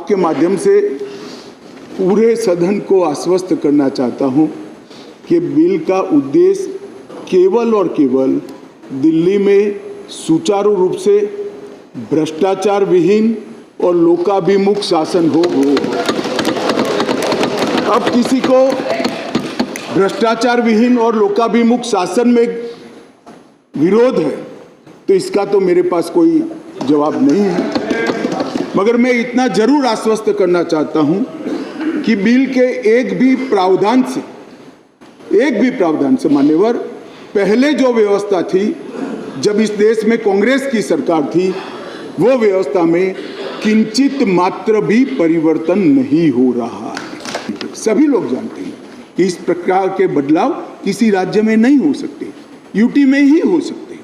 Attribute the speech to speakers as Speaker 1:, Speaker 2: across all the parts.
Speaker 1: आपके माध्यम से पूरे सदन को आश्वस्त करना चाहता हूं कि बिल का उद्देश्य केवल और केवल दिल्ली में सुचारू रूप से भ्रष्टाचार विहीन और लोकाभिमुख शासन हो। अब किसी को भ्रष्टाचार विहीन और लोकाभिमुख शासन में विरोध है तो इसका तो मेरे पास कोई जवाब नहीं है, मगर मैं इतना जरूर आश्वस्त करना चाहता हूं कि बिल के एक भी प्रावधान से मान्यवर पहले जो व्यवस्था थी जब इस देश में कांग्रेस की सरकार थी वो व्यवस्था में किंचित मात्र भी परिवर्तन नहीं हो रहा है। सभी लोग जानते हैं कि इस प्रकार के बदलाव किसी राज्य में नहीं हो सकते, यूटी में ही हो सकते,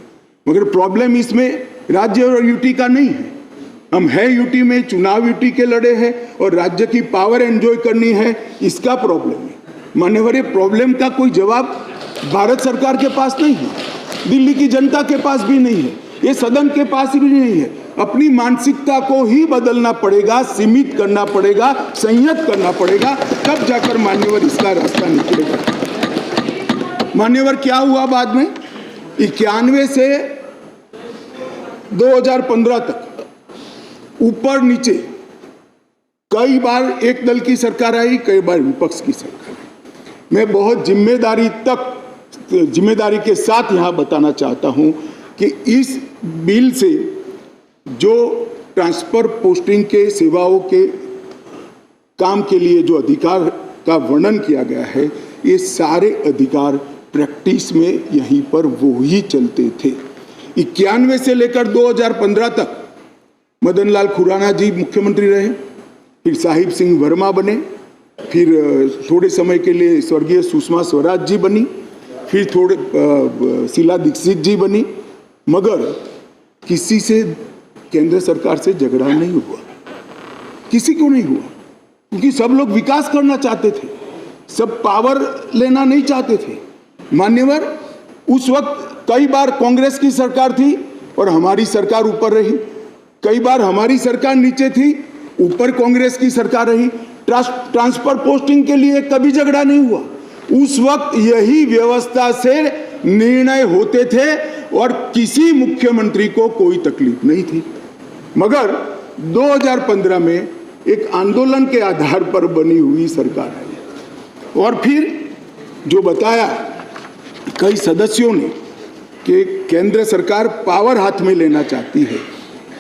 Speaker 1: मगर प्रॉब्लम इसमें राज्य और यूटी का नहीं है। हम है यूटी में, चुनाव यूटी के लड़े हैं और राज्य की पावर एंजॉय करनी है, इसका प्रॉब्लम है। मान्यवर, ये प्रॉब्लम का कोई जवाब भारत सरकार के पास नहीं है, दिल्ली की जनता के पास भी नहीं है, ये सदन के पास भी नहीं है। अपनी मानसिकता को ही बदलना पड़ेगा, सीमित करना पड़ेगा, संयत करना पड़ेगा, तब जाकर मान्यवर इसका रास्ता निकलेगा। मान्यवर, क्या हुआ बाद में 91 से 2015 तक ऊपर नीचे कई बार एक दल की सरकार आई, कई बार विपक्ष की सरकार आई। मैं बहुत जिम्मेदारी के साथ यहां बताना चाहता हूं कि इस बिल से जो ट्रांसफर पोस्टिंग के सेवाओं के काम के लिए जो अधिकार का वर्णन किया गया है, ये सारे अधिकार प्रैक्टिस में यहीं पर वो ही चलते थे। 91 से लेकर 2015 तक मदन लाल खुराना जी मुख्यमंत्री रहे, फिर साहिब सिंह वर्मा बने, फिर थोड़े समय के लिए स्वर्गीय सुषमा स्वराज जी बनी, फिर थोड़े शीला दीक्षित जी बनी, मगर किसी से केंद्र सरकार से झगड़ा नहीं हुआ, किसी को नहीं हुआ, क्योंकि सब लोग विकास करना चाहते थे, सब पावर लेना नहीं चाहते थे। मान्यवर, उस वक्त कई बार कांग्रेस की सरकार थी और हमारी सरकार ऊपर रही, कई बार हमारी सरकार नीचे थी, ऊपर कांग्रेस की सरकार रही। ट्रांसफर पोस्टिंग के लिए कभी झगड़ा नहीं हुआ। उस वक्त यही व्यवस्था से निर्णय होते थे और किसी मुख्यमंत्री को कोई तकलीफ नहीं थी। मगर 2015 में एक आंदोलन के आधार पर बनी हुई सरकार आई और फिर जो बताया कई सदस्यों ने कि केंद्र सरकार पावर हाथ में लेना चाहती है,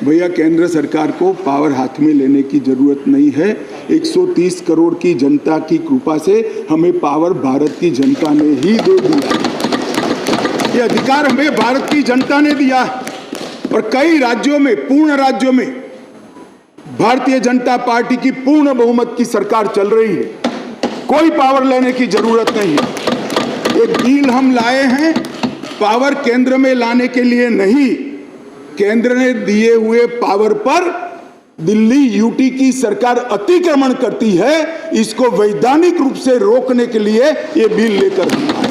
Speaker 1: भैया केंद्र सरकार को पावर हाथ में लेने की जरूरत नहीं है। 130 करोड़ की जनता की कृपा से हमें पावर भारत की जनता ने ही दे दिया, ये अधिकार हमें भारत की जनता ने दिया और कई राज्यों में, पूर्ण राज्यों में भारतीय जनता पार्टी की पूर्ण बहुमत की सरकार चल रही है, कोई पावर लेने की जरूरत नहीं है। एक बिल हम लाए हैं पावर केंद्र में लाने के लिए नहीं, केंद्र ने दिए हुए पावर पर दिल्ली यूटी की सरकार अतिक्रमण करती है, इसको वैधानिक रूप से रोकने के लिए ये बिल लेकर आए।